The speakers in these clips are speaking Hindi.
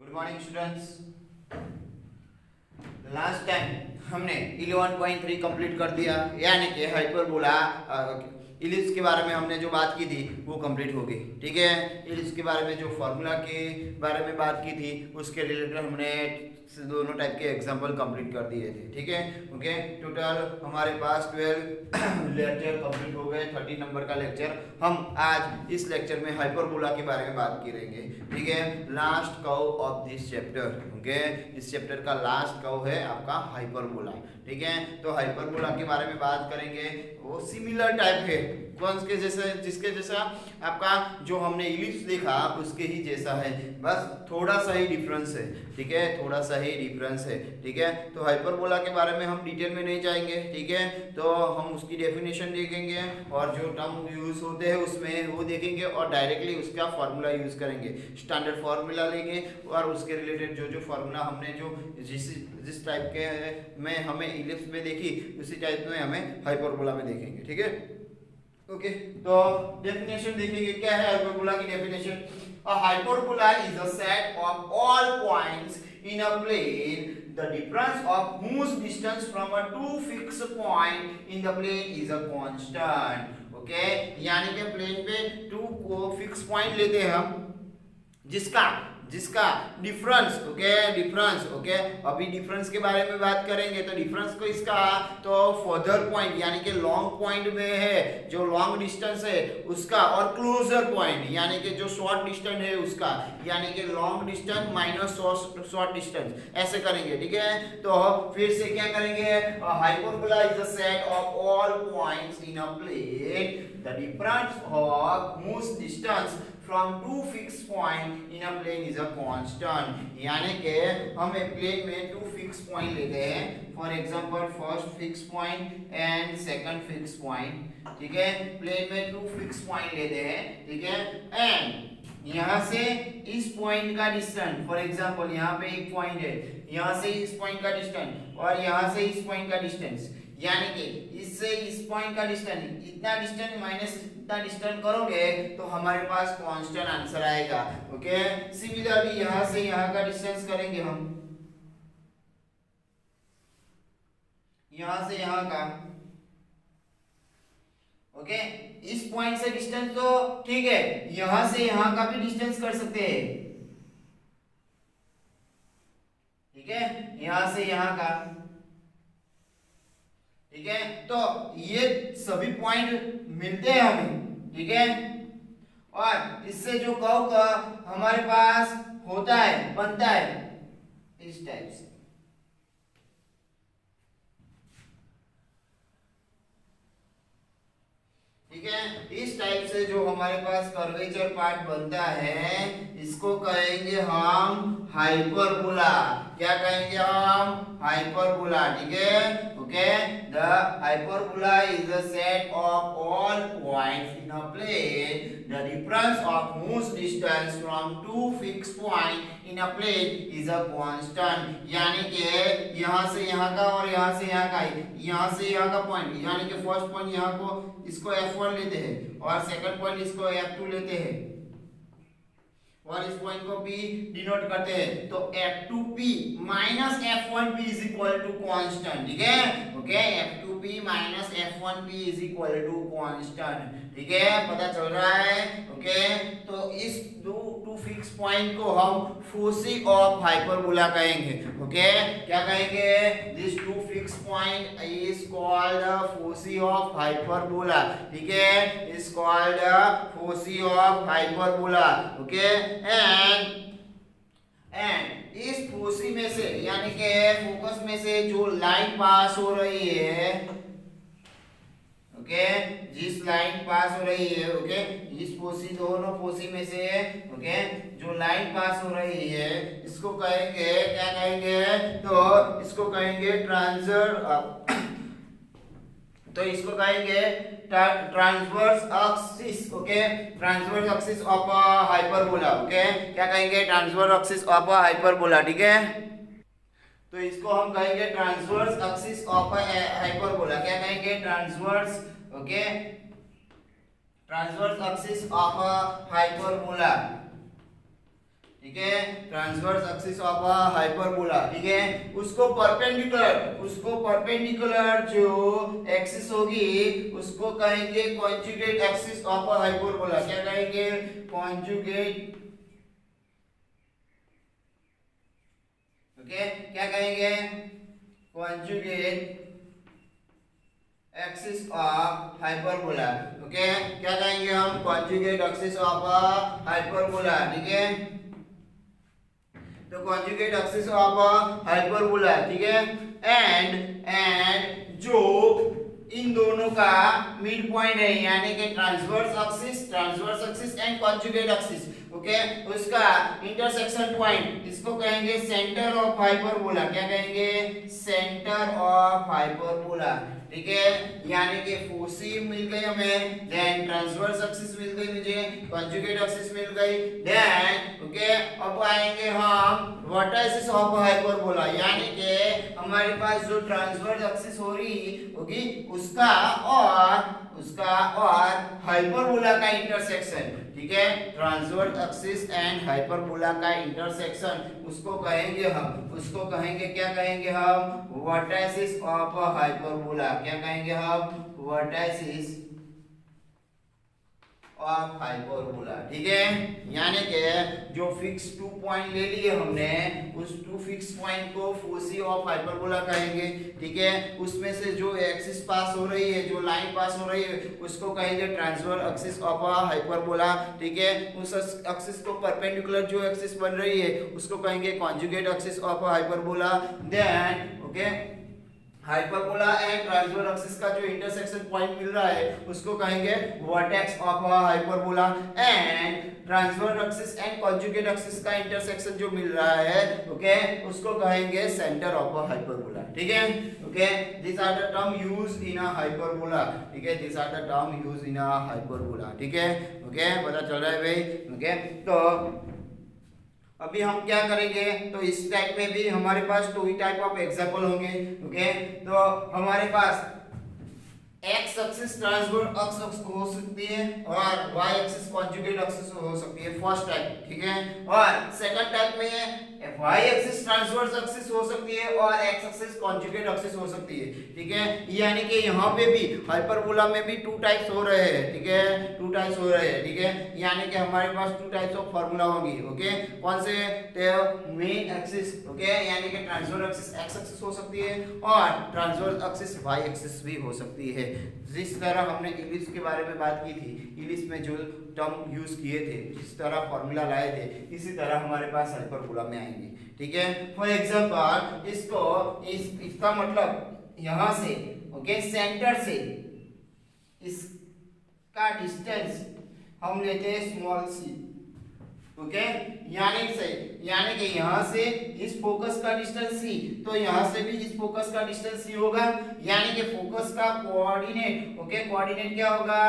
Good morning students. Last time हमने 11.3 कंप्लीट कर दिया, यानी कि हाइपरबोला इलिप्स के बारे में हमने जो बात की थी वो कंप्लीट हो गई। ठीक है, इलिप्स के बारे में जो फॉर्मूला के बारे में बात की थी उसके रिलेटेड हमने दोनों टाइप के एग्जांपल कंप्लीट कर दिए थे। ठीक है, ओके। टोटल हमारे पास 12 लेक्चर कंप्लीट हो गए, 30 नंबर का लेक्चर। हम आज इस लेक्चर में हाइपरबोला के बारे में बात करेंगे। ठीक है, last curve of this chapter. Okay, इस चैप्टर का लास्ट कर्व है आपका हाइपरबोला। ठीक है, तो हाइपरबोला के बारे में बात करेंगे। वो सिमिलर टाइप है, कौन के जैसे, जिसके जैसा आपका जो हमने इलिप्स देखा उसके ही जैसा है, बस थोड़ा सा ही डिफरेंस है। ठीक है, थोड़ा सा ही डिफरेंस है। ठीक है, तो हाइपरबोला के बारे में हम डिटेल में नहीं जाएंगे। ठीक है, तो हम उसकी डेफिनेशन देखेंगे और जो टर्म यूज होते हैं उसमें वो देखेंगे और डायरेक्टली उसका फार्मूला यूज करेंगे, स्टैंडर्ड फार्मूला लेंगे और उसके रिलेटेड जो जो फार्मूला हमने जो जिस टाइप के में हमें इलिप्स में देखी उसी टाइप में हमें हाइपरबोला में देखेंगे। ठीक है, ओके। तो डेफिनेशन देखेंगे, क्या है हाइपरबोला की definition. A hyperbola is a set of all points in a plane the difference of whose distance from a two fixed point in the plane is a constant. Okay, यानी कि प्लेन पे टू को फिक्स पॉइंट लेते हैं हम, जिसका जिसका डिफरेंस, ओके, डिफरेंस, ओके। अभी डिफरेंस के बारे में बात करेंगे तो डिफरेंस को इसका तो फर्दर पॉइंट यानी कि लॉन्ग पॉइंट में है, जो लॉन्ग डिस्टेंस है उसका, और क्लोजर पॉइंट यानी कि जो शॉर्ट डिस्टेंस है उसका, यानी कि long distance minus short distance, ऐसे करेंगे। ठीक है, तो फिर से क्या करेंगे, hyperbola is a set of all points in a plane the difference of whose distance from two fixed point in a plane is a constant। यानी कि हम एक प्लेन में टू फिक्स पॉइंट लेते हैं, for example first fix point and second fix point. ठीक है, प्लेन में टू फिक्स पॉइंट लेते हैं। ठीक है, एंड यहाँ से इस पॉइंट का डिस्टेंस, फॉर एग्जांपल यहाँ पे एक पॉइंट है, यहाँ से इस पॉइंट का डिस्टेंस और यहाँ से इस पॉइंट का डिस्टेंस, यानी कि इससे इस पॉइंट का डिस्टेंस, इतना डिस्टेंस माइनस इतना डिस्टेंस करोगे तो हमारे पास कांस्टेंट आंसर आएगा। ओके, सिमिलरली यहां से यहां का डिस्टेंस करेंगे हम, यहां से यहां का। ओके, इस पॉइंट से डिस्टेंस तो ठीक है, यहां से यहां का भी डिस्टेंस कर सकते हैं। ठीक है, यहां से यहां का। ठीक है, तो ये सभी पॉइंट मिलते हैं हमें। ठीक है, और इससे जो कर्व का हमारे पास होता है, बनता है इस टाइप से। ठीक है, इस टाइप से जो हमारे पास कर्वेचर पार्ट बनता है इसको कहेंगे हम हाइपरबोला। क्या कहेंगे हम, हाइपरबोला। ठीक है, okay. The hyperbola is a set of all points in a plane the difference of whose distance from two fixed point in a plane is a constant। यानी कि यहाँ से यहाँ का और यहाँ से यहाँ का, यहाँ से यहाँ का पॉइंट, यानी कि फर्स्ट पॉइंट यहाँ को इसको F1 लेते हैं और सेकंड पॉइंट इसको F2 लेते हैं और इस पॉइंट को P डिनोट करते हैं, तो F2P minus F1P is equal to constant. ठीक है, okay, F2P minus F1P is equal to constant. ठीक है, पता चल रहा है। ओके, तो इस टू फिक्स पॉइंट को हम फोसी ऑफ हाइपरबोला कहेंगे। ओके, क्या कहेंगे, this two fix point is called foci of hyperbola. ठीक है, is called foci of hyperbola. Okay, and इस फोसी में से यानी कि फोकस में से जो लाइन पास हो रही है, ओके, जिस लाइन पास हो रही है, ओके, इस फोसी, दोनों फोसी में से, ओके, जो लाइन पास हो रही है इसको कहेंगे, क्या कहेंगे, तो इसको कहेंगे तो इसको कहेंगे transverse axis. Okay, transverse axis of a hyperbola. Okay, क्या कहेंगे, transverse axis of a hyperbola. ठीक है, तो इसको हम कहेंगे transverse axis of a hyperbola. क्या कहेंगे, transverse, okay, transverse axis of a hyperbola. ठीक है, transverse axis of a hyperbola, ठीक है, उसको परपेंडिकुलर जो एक्सिस होगी उसको कहेंगे conjugate axis of a hyperbola. क्या कहेंगे? कॉन्जुगेट, ओके, क्या कहेंगे? Conjugate axis of hyperbola, okay, क्या कहेंगे हम? Conjugate axis of a hyperbola, ठीक है, तो कॉन्जुगेट एक्सिस ऑफ हाइपरबोला, ठीक है, एंड जो इन दोनों का मिड पॉइंट है यानी कि transverse axis and conjugate axis, okay, उसका इंटरसेक्शन पॉइंट इसको कहेंगे सेंटर ऑफ हाइपरबोला। क्या कहेंगे? सेंटर ऑफ हाइपरबोला, ठीक है, यानी कि फोसी मिल गई हमें, देन ट्रांसवर्स एक्सिस मिल गई मुझे, कॉन्जुगेट एक्सिस मिल गई, देन ओके, अब आएंगे हम वर्टाइसिस ऑफ हाइपरबोला, यानी कि हमारे पास जो ट्रांसवर्स एक्सिस हो रही होगी उसका और हाइपरबोला का इंटरसेक्शन, ठीक है, ट्रांसवर्स एक्सिस एंड हाइपरबोला का इंटरसेक्शन उसको कहेंगे क्या कहेंगे हम? Vertices of hyperbola. क्या कहेंगे हम? वर्टाइसिस ऑफ हाइपरबोला, ठीक है, यानी कि जो फिक्स 2 पॉइंट ले लिए हमने उस 2 फिक्स पॉइंट को फोसी ऑफ हाइपरबोला कहेंगे, ठीक है, उसमें से जो एक्सिस पास हो रही है, जो लाइन पास हो रही है उसको कहेंगे ट्रांसवर्स एक्सिस ऑफ हाइपरबोला, ठीक है, उस एक्सिस को परपेंडिकुलर जो एक्सिस बन रही है उसको कहेंगे conjugate axis of hyperbola, then okay, hyperbola and transverse axis का जो इंटरसेक्शन पॉइंट मिल रहा है उसको कहेंगे vertex of hyperbola, and transverse axis and conjugate axis का इंटरसेक्शन जो मिल रहा है ओके उसको कहेंगे सेंटर ऑफ हाइपरबोला, ठीक है, okay, this are the term used in a hyperbola, ठीक है, this are the term used in a hyperbola, ठीक है, ओके, पता चल रहा है भाई, ओके, तो अभी हम क्या करेंगे? तो इस टाइप में भी हमारे पास 2 टाइप ऑफ एग्जांपल होंगे, ओके, तो हमारे पास एक्स एक्सिस ट्रांसवर्स एक्सिस हो सकती है और वाई एक्सिस कॉन्जुगेट एक्सिस हो सकती है, फर्स्ट टाइप, ठीक है, और सेकंड टाइप में वाई एक्सिस ट्रांसवर्स एक्सिस हो सकती है और एक्स एक्सिस कॉन्जुगेट एक्सिस हो सकती है, ठीक है, यानी कि यहाँ पे भी हाइपरबोला में भी 2 टाइप्स हो रहे हैं, ठीक है, 2 टाइप्स हो रहे हैं, ठीक है, यानी कि हमारे पास 2 टाइप्स ऑफ फार्मूला होंगी, ओके, कौन से? मेन एक्सिस, ओके, यानी कि ट्रांसवर्स एक्सिस एक्स एक्सिस हो सकती है और ट्रांसवर्स एक्सिस वाई एक्सिस भी हो सकती है। जिस तरह हमने इलिप्स के बारे में बात की थी, इलिप्स में जो टर्म यूज किए थे, जिस तरह फॉर्मूला लाए थे, इसी तरह हमारे पास हाइपरबोला में आएंगे, ठीक है, फॉर एग्जांपल इसका मतलब यहाँ से ओके सेंटर से इसका डिस्टेंस हम लेते हैं स्मॉल सी, ओके, यानी कि यहाँ से इस फोकस का डिस्टेंस सी, तो यहाँ से भी इस फोकस का डिस्टेंस सी होगा, यानी कि फोकस का कोऑर्डिनेट, ओके, कोऑर्डिनेट क्या होगा?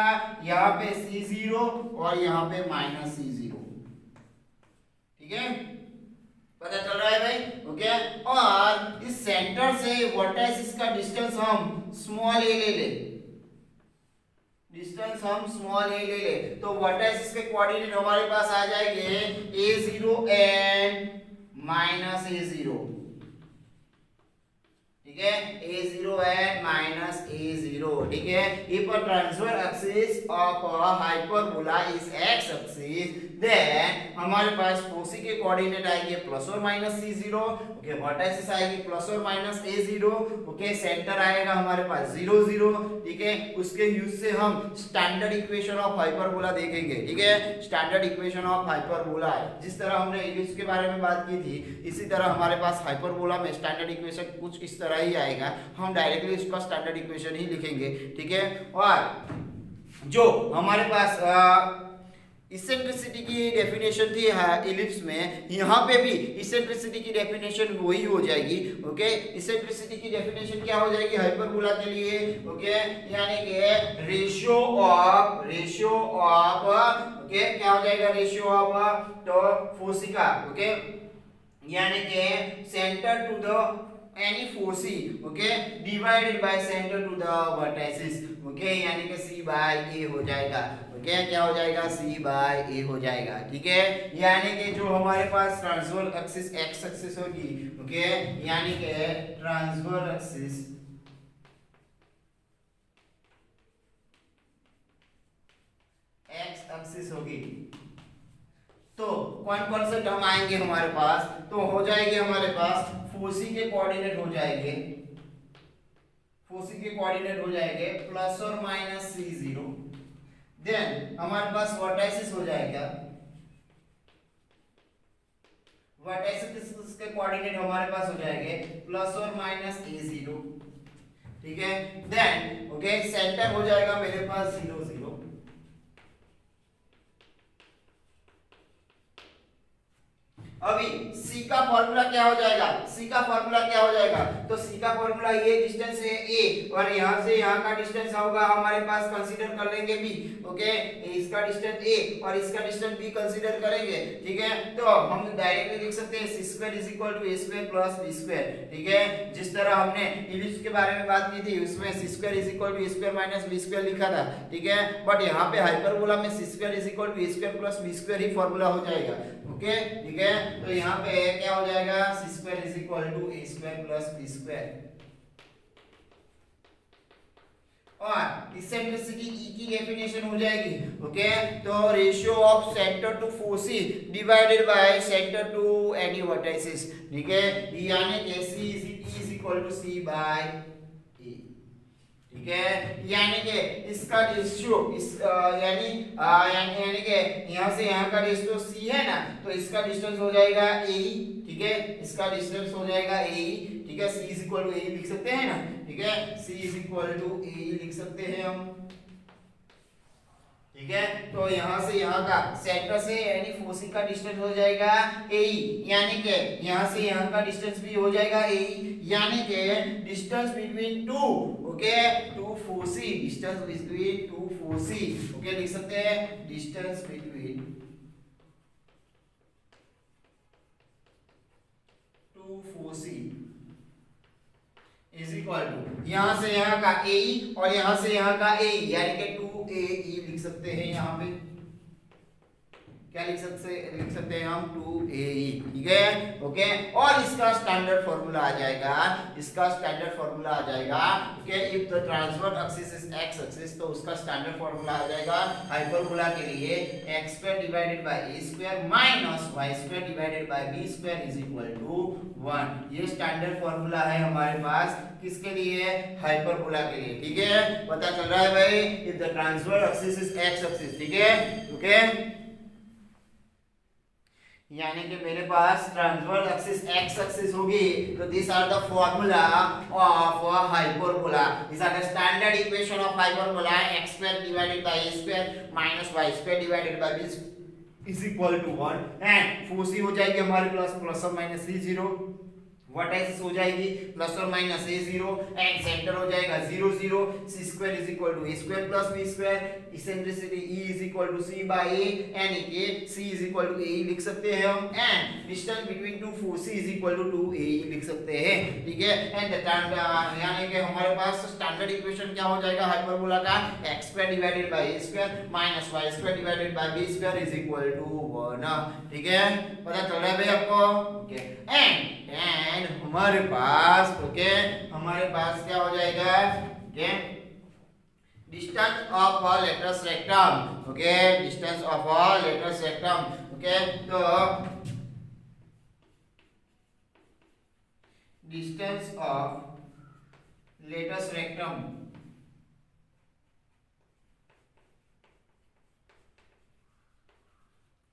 यहाँ पे C0 और यहाँ पे -C0, ठीक है, पता चल रहा है भाई, ओके, और इस सेंटर से वर्टेक्स का डिस्टेंस हम स्मॉल a ले ले, डिस्टेंस हम स्मॉल a ले ले, तो वर्टेक्स के कोऑर्डिनेट हमारे पास आ जाएंगे A0 एंड -A0, ठीक है, A0 एंड -A0, ठीक है, if a transverse axis of a hyperbola is x axis, then हमारे पास फोसी के कोऑर्डिनेट आएंगे +or-C0, ओके, वर्टेक्स आएगी +or-A0, ओके, सेंटर आएगा हमारे पास 0 0, ठीक है, उसके यूज से हम स्टैंडर्ड इक्वेशन ऑफ हाइपरबोला देखेंगे, ठीक है, स्टैंडर्ड इक्वेशन ऑफ हाइपरबोला, जिस तरह हमने इलिप्स के बारे में बात की थी इसी तरह हमारे पास हाइपरबोला में स्टैंडर्ड इक्वेशन कुछ इस तरह ही आएगा, हम डायरेक्टली उसका स्टैंडर्ड इक्वेशन ही लिखेंगे, ठीक है, और जो हमारे पास इसेंट्रिसिटी की डेफिनेशन थी इलिप्स में, यहाँ पे भी इसेंट्रिसिटी की डेफिनेशन वही हो जाएगी, ओके, इसेंट्रिसिटी की डेफिनेशन क्या हो जाएगी हाइपरबोला के लिए? ओके, यानी कि रेशियो ऑफ ओके, क्या हो जाएगा? रेशियो ऑफ तो फोसी का, ओके, यानी कि centre to the any foci, okay, divided by center to the vertices, okay, यानी कि C by A हो जाएगा, ओके क्या हो जाएगा सी बाय ए हो जाएगा, ठीक है। यानी कि जो हमारे पास ट्रांसवर्स एक्सिस एक्स एक्सिस होगी, ओके यानी कि ट्रांसवर्स एक्सिस एक्स एक्सिस होगी, तो कौन कौन से टर्म आएंगे हमारे पास, तो हो जाएगी हमारे पास फोसी के कोऑर्डिनेट हो जाएंगे, फोसी के कोऑर्डिनेट हो जाएंगे प्लस और माइनस सी जीरो, देन हमारे पास वर्टाइसिस हो जाएगा, वर्टाइसिस के कोऑर्डिनेट हमारे पास हो जाएंगे प्लस और माइनस ए जीरो, ठीक है। देन ओके सेंटर हो जाएगा मेरे पास 0 0। अभी C का फॉर्मूला क्या हो जाएगा, C का फॉर्मूला क्या हो जाएगा, तो C का फॉर्मूला ये डिस्टेंस है A और यहां से यहां का डिस्टेंस होगा हमारे पास, कंसीडर कर लेंगे B, ओके इसका डिस्टेंस A और इसका डिस्टेंस B कंसीडर करेंगे, ठीक है। तो हम डायरेक्टली लिख सकते हैं c² = a² + b², ठीक है। जिस तरह हमने इलिप्स के बारे में बात की थी उसमें c² = a² - b² लिखा था, ठीक है। बट यहाँ पे हाइपरबोला में c² = a² + b² ही फॉर्मूला हो जाएगा, ओके ठीक है। तो यहाँ पे क्या हो जाएगा c² = a² + b², और इसेंट्रिसिटी E की डेफिनेशन हो जाएगी, ओके। तो ratio of centre to foci divided by centre to any vertices, ठीक है। यानी कि C = C/A, ठीक है। यानी कि इसका रेशियो इस यानी कि यहां से यहां का रेशियो C है ना, तो इसका डिस्टेंस हो जाएगा AE, ठीक है। इसका डिस्टेंस हो जाएगा AE, ठीक है। C = AE लिख सकते हैं ना, ठीक है। C = AE लिख सकते हैं हम, ठीक है। तो यहां से यहां का सेंटर से यानी फोसी का डिस्टेंस हो जाएगा AE, यानी कि यहां से यहां का डिस्टेंस भी हो जाएगा AE, यानी कि distance between two, okay two foci, distance between two foci, okay लिख सकते हैं distance between two foci is equal to यहां से यहां का AE और यहां से यहां का AE, यानी कि 2AE लिख सकते हैं। यहां पे क्या लिख सकते हैं हम 2AE, ठीक है ओके। और इसका स्टैंडर्ड फॉर्मूला आ जाएगा, इसका स्टैंडर्ड फॉर्मूला आ जाएगा, okay. If the transverse axis is x axis, तो उसका स्टैंडर्ड फॉर्मूला आ जाएगा हाइपरबोला के लिए x² / a² - y² / b² = 1। ये स्टैंडर्ड फॉर्मूला है हमारे पास किसके लिए, हाइपरबोला के लिए, ठीक है। पता चल रहा है भाई, if the transverse axis is x axis, ठीक है ओके। यानी कि मेरे पास ट्रांसवर्स एक्सिस एक्स एक्सिस होगी, तो this are the formula of hyperbola, this are the standard equation of hyperbola, x² / a² - y² / b = 1, and foci हो जाएगी हमारे पास प्लस और माइनस c0, वर्टाइसिस हो जाएगी प्लस और माइनस a0, एंड सेंटर हो जाएगा 0 0, c² = a² + b², eccentricity E = C/A, यानी कि C = AE लिख सकते हैं हम, and distance between two foci = 2AE लिख सकते हैं, ठीक है। एंड यानी कि हमारे पास स्टैंडर्ड इक्वेशन क्या हो जाएगा हाइपरबोला का, x² / a² - y² / b² = 1, ठीक है। पता चल रहा है भाई आपको, ओके। एंड हमारे पास, ओके हमारे पास क्या हो जाएगा, okay distance of a letters rectum, okay distance of a letters rectum, okay. तो डिस्टेंस ऑफ लेटरस रेक्टम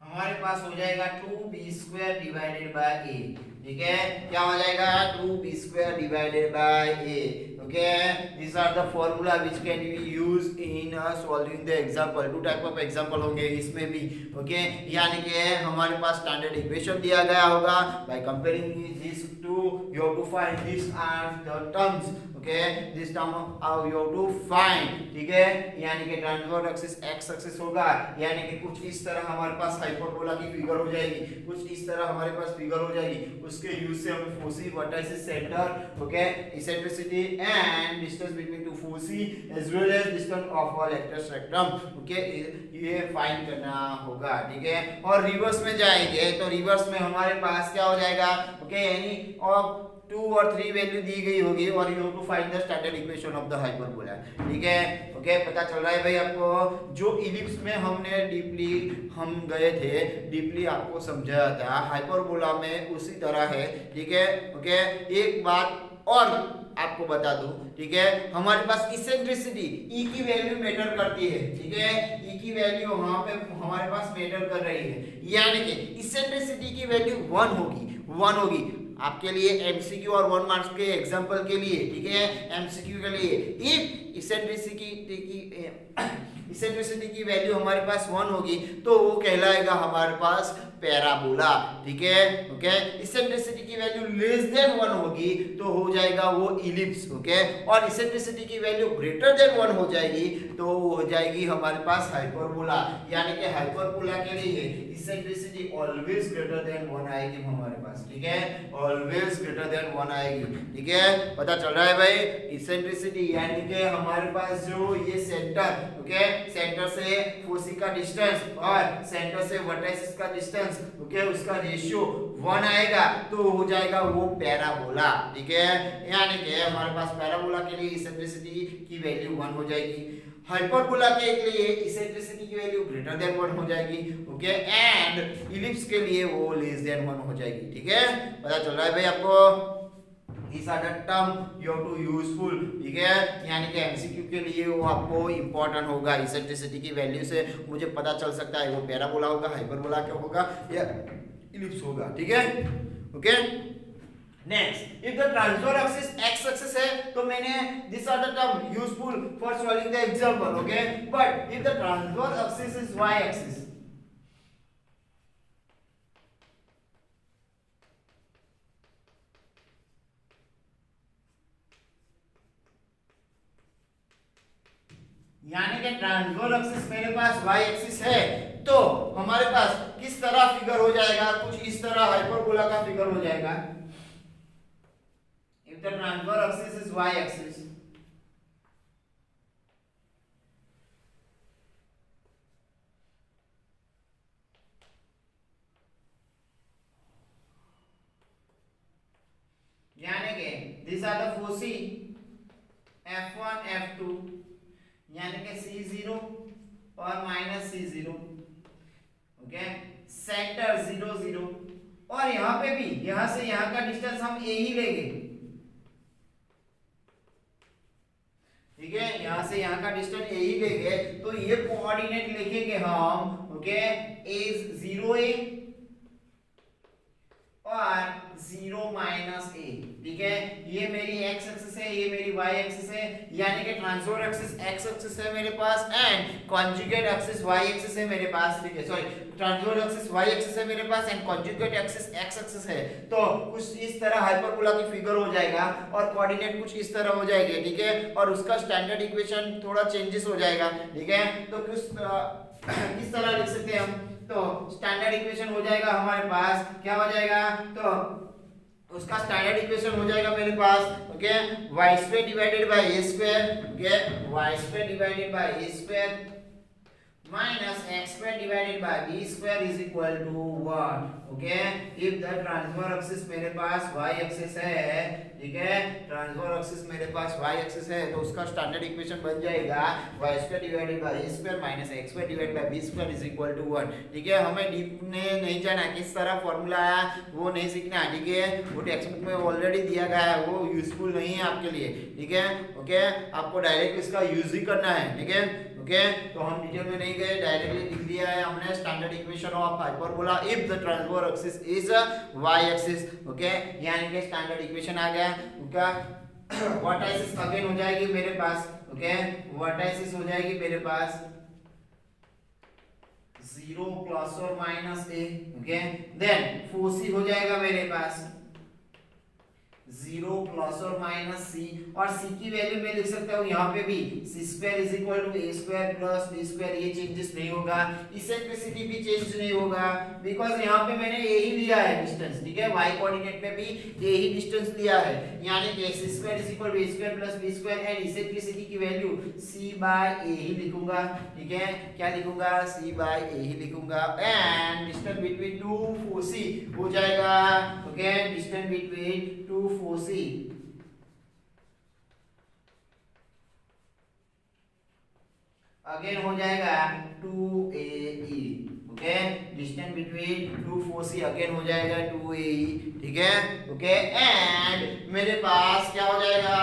हमारे पास हो जाएगा 2b² / a, ठीक है। क्या हो जाएगा 2b² / a, okay. these are the formula which can be used in solving the example, two type of example होंगे इसमें भी, ओके। यानी कि हमारे पास स्टैंडर्ड इक्वेशन दिया गया होगा, by comparing this to you have to find this are the terms, okay this term you have to find, ठीक है। यानी कि ट्रांसवर्स एक्सिस एक्स एक्सिस होगा, यानी कि कुछ इस तरह हमारे पास हाइपरबोला की फिगर हो जाएगी, कुछ इस तरह हमारे पास फिगर हो जाएगी, उसके यूज से हमें foci vertices centre okay eccentricity and distance between two foci as well as distance of all electro spectrum okay ये फाइंड करना होगा, ठीक है। और रिवर्स में जाएंगे तो रिवर्स में हमारे पास क्या हो जाएगा ओके एनी ऑफ 2 और 3 वैल्यू दी गई होगी और you have to find the standard equation of the hyperbola, ठीक है ओके। पता चल रहा है भाई आपको, जो इलिप्स में हमने डीपली हम गए थे, डीपली आपको समझाया था, हाइपरबोला में उसी तरह है, ठीक है ओके। एक बात और आपको बता दूं, ठीक है, हमारे पास इसेंट्रिसिटी ई की वैल्यू मैटर करती है, ठीक है। ई की वैल्यू वहां पे हमारे पास मैटर कर रही है, यानी कि इसेंट्रिसिटी की वैल्यू 1 होगी आपके लिए एमसीक्यू और 1 मार्क्स के एग्जांपल के लिए, ठीक है। एमसीक्यू के लिए इफ इसेंट्रिसिटी की वैल्यू हमारे पास 1 होगी तो वो कहलाएगा हमारे पास पैराबोला, ठीक है ओके। इसेंट्रिसिटी की वैल्यू लेस देन 1 होगी तो हो जाएगा वो इलिप्स, ओके। और इसेंट्रिसिटी की वैल्यू ग्रेटर देन 1 हो जाएगी तो वो हो जाएगी हमारे पास हाइपरबोला, यानी कि हाइपरबोला के लिए इसेंट्रिसिटी ऑलवेज ग्रेटर देन 1 आएगी हमारे पास, ठीक है, ऑलवेज ग्रेटर देन 1 आएगी, ठीक है। पता चल रहा है भाई, इसेंट्रिसिटी यानी कि हमारे पास जो ये सेंटर ओके, सेंटर से फोसी का डिस्टेंस और सेंटर से वर्टाइसिस का डिस्टेंस ओके, उसका रेशियो 1 आएगा तो हो जाएगा वो पैराबोला, ठीक है। यानी कि हमारे पास पैराबोला के लिए इसेंट्रिसिटी की वैल्यू 1 हो जाएगी, हाइपरबोला के लिए इसेंट्रिसिटी की वैल्यू ग्रेटर देन 1 हो जाएगी ओके, एंड इलिप्स के लिए वो लेस देन 1 हो जाएगी, ठीक है। पता चल रहा है भाई आपको, These are the term you have to useful, ठीक है। यानी कि एमसीक्यू के लिए वो आपको इंपॉर्टेंट होगा, इसेंट्रिसिटी की वैल्यू से मुझे पता चल सकता है वो पैराबोला होगा, हाइपरबोला क्या होगा या इलिप्स होगा, ठीक है okay. Next, if the transfer axis x axis है तो मैंने this are the term useful for solving the example okay, but if the transfer axis is y axis, यानी कि ट्रांसवर्स एक्सिस मेरे पास y एक्सिस है तो हमारे पास किस तरह फिगर हो जाएगा, कुछ इस तरह हाइपरबोला का फिगर हो जाएगा। If the transverse axis is y axis, यानी कि this are the foci f1 f2 यानी कि C0 और माइनस C0 ओके, सेंटर 0 0 और यहां पे भी यहां से यहां का डिस्टेंस हम a ही लेंगे, ठीक है, यहां से यहां का डिस्टेंस a ही लेंगे तो ये कोऑर्डिनेट लिखेंगे हम ओके, इज 0a और 0 माइनस a, ठीक है। ये मेरी x एक्सिस है, ये मेरी y एक्सिस है, यानी कि ट्रांसवर्स एक्सिस x एक्सिस है मेरे पास and conjugate axis y axis है मेरे पास, ठीक है, sorry transverse axis y axis है मेरे पास and conjugate axis x axis है। तो कुछ इस तरह हाइपरबोला की फिगर हो जाएगा और कोऑर्डिनेट कुछ इस तरह हो जाएंगे, ठीक है, और उसका स्टैंडर्ड इक्वेशन थोड़ा चेंजेस हो जाएगा, ठीक है। तो किस तरह लिख सकते हैं हम, तो स्टैंडर्ड इक्वेशन हो जाएगा हमारे पास, क्या हो जाएगा, तो उसका स्टैंडर्ड इक्वेशन हो जाएगा मेरे पास okay, y square divided by a square okay, y square divided by a square minus x square divided by b square is equal to 1 okay. if the transverse axis मेरे पास y axis है, ठीक है, ट्रांसवर्स एक्सिस मेरे पास y एक्सिस है तो उसका स्टैंडर्ड इक्वेशन बन जाएगा y square divided by a square minus x square divided by b square is equal to 1, ठीक है। हमें डीप में नहीं जाना, किस तरह फॉर्मूला आया वो नहीं सीखना, ठीक है, वो टेक्स्ट बुक में ऑलरेडी दिया गया है, वो यूजफुल नहीं है आपके लिए, ठीक है ओके। आपको डायरेक्ट इसका यूज ही करना है, ठीक है ओके। तो हम डिटेल में नहीं गए, डायरेक्टली लिख दिया है हमने standard equation of hyperbola if the transverse axis is y axis okay, यानी कि स्टैंडर्ड इक्वेशन आ गया उनका। वर्टाइसिस अगेन हो जाएगी मेरे पास ओके, वर्टाइसिस हो जाएगी मेरे पास 0 प्लस और minus a okay, then foci हो जाएगा मेरे पास 0 प्लस और माइनस सी, और सी की वैल्यू मैं लिख सकता हूँ यहाँ पे भी C square is equal to A square plus B square, ये चेंजेस नहीं होगा, इसेंट्रिसिटी भी चेंज नहीं होगा, बिकॉज यहाँ पे मैंने ए ही लिया है डिस्टेंस, ठीक है, वाई कोऑर्डिनेट में भी ए ही डिस्टेंस लिया है, यानी कि C square is equal to A square plus B square, and eccentricity की वैल्यू सी बाय ए ही लिखूंगा, ठीक है, क्या लिखूंगा, सी बाय ए ही लिखूंगा, and distance between two foci हो जाएगा, okay, distance between two foci again हो जाएगा 2AE, okay, distance between two foci again हो जाएगा 2AE, ठीक है, ओके, एंड मेरे पास क्या हो जाएगा,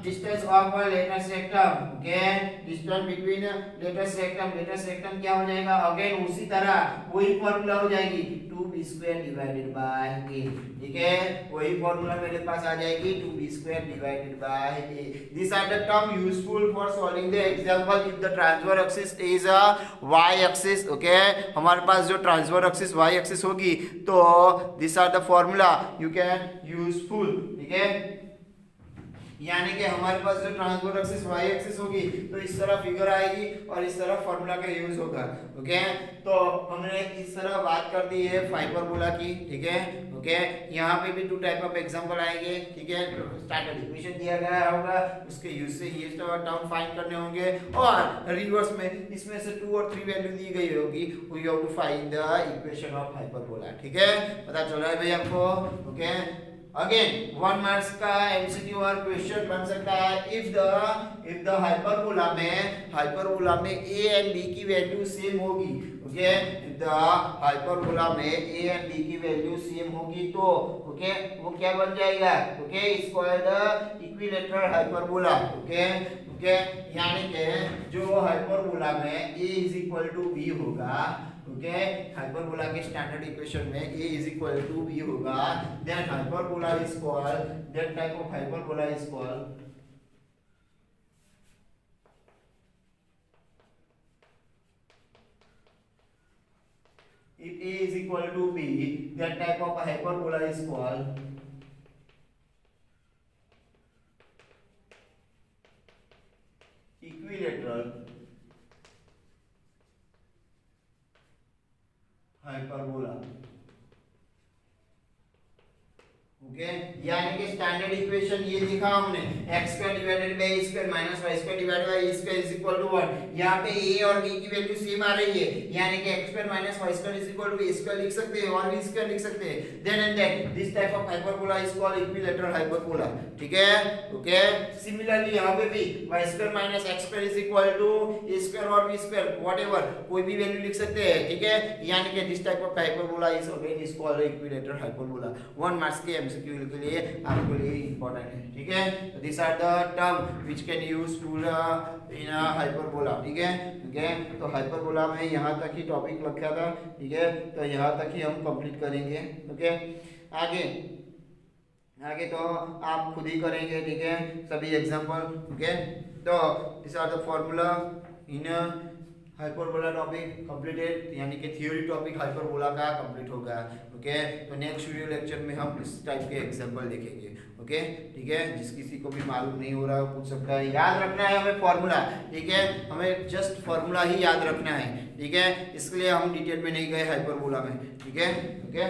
distance of latus rectum, okay, distance between latus rectum क्या हो जाएगा, अगेन उसी तरह वही फॉर्मूला हो जाएगी 2b² डिवाइडेड बाय a, ठीक है, वही फॉर्मूला मेरे पास आ जाएगी 2b² divided by a. These are the term useful for solving the example if the transverse axis is a y axis, okay, हमारे पास जो ट्रांसफर एक्सिस y एक्सिस होगी तो this are the formula you can useful, ठीक है, यानी कि हमारे पास जो ट्रांसफर एक्सिस y एक्सिस होगी तो इस तरह फिगर आएगी और इस तरह फॉर्मूला का यूज होगा, ओके, तो हमने इस तरह बात कर दी है हाइपरबोला की, ठीक है, ओके, यहाँ पे भी टू टाइप ऑफ एग्जांपल आएंगे, ठीक है, स्टैंडर्ड इक्वेशन दिया गया होगा, उसके यूज से ये टर्म फाइंड करने होंगे, और रिवर्स में इसमें से 2 और 3 वैल्यू दी गई होगी, we have to find the equation of hyperbola, ठीक है, पता चल रहा है भाई आपको, ओके, अगेन 1 मार्क्स का एमसीक्यू और क्वेश्चन बन सकता है इफ द हाइपरबोला में a एंड b की वैल्यू सेम होगी, ओके, इफ द हाइपरबोला में a एंड b की वैल्यू सेम होगी तो ओके वो क्या बन जाएगा, okay, it's called equilateral hyperbola, okay, okay, यानी कि जो हाइपरबोला में a is equal to b होगा, ओके, हाइपरबोला के स्टैंडर्ड इक्वेशन में a is equal to b होगा, then hyperbola is called, that type of hyperbola is called if a is equal to b, that type of hyperbola is called equilateral hyperbola, okay, यानी कि स्टैंडर्ड इक्वेशन ये लिखा हमने x² divided by a² minus y² divided by a² is equal to 1, यहाँ पे a और b की वैल्यू सेम आ रही है, यानी कि x² minus y² is equal to a² लिख सकते हैं और b² लिख सकते हैं, then and that this type of hyperbola is called equilateral hyperbola, ठीक है, ओके, सिमिलरली यहाँ पे भी y² minus x² is equal to a² और b² व्हाटएवर कोई भी वैल्यू लिख सकते हैं, ठीक है, यानी कि this type of hyperbola is again is called equilateral hyperbola, 1 marks के एमसीक्यू के लिए आपके लिए इंपॉर्टेंट है, ठीक है, this are the term which can useful in a hyperbola, ठीक है, ओके, तो हाइपरबोला में यहाँ तक ही टॉपिक रखा था, ठीक है, तो यहाँ तक ही हम कंप्लीट करेंगे, ओके, आगे तो आप खुद ही करेंगे, ठीक है, सभी एग्जांपल, ओके, तो this are the formula in hyperbola topic completed, यानी कि थ्योरी टॉपिक हाइपरबोला का कंप्लीट होगा, ओके, तो नेक्स्ट वीडियो लेक्चर में हम इस टाइप के एग्जांपल देखेंगे, ओके, ठीक है, जिस किसी को भी मालूम नहीं हो रहा है पूछ सकता है, याद रखना है हमें फॉर्मूला, ठीक है, हमें जस्ट फॉर्मूला ही याद रखना है, ठीक है, इसके लिए हम डिटेल में नहीं गए हाइपरबोला में, ठीक है, ओके।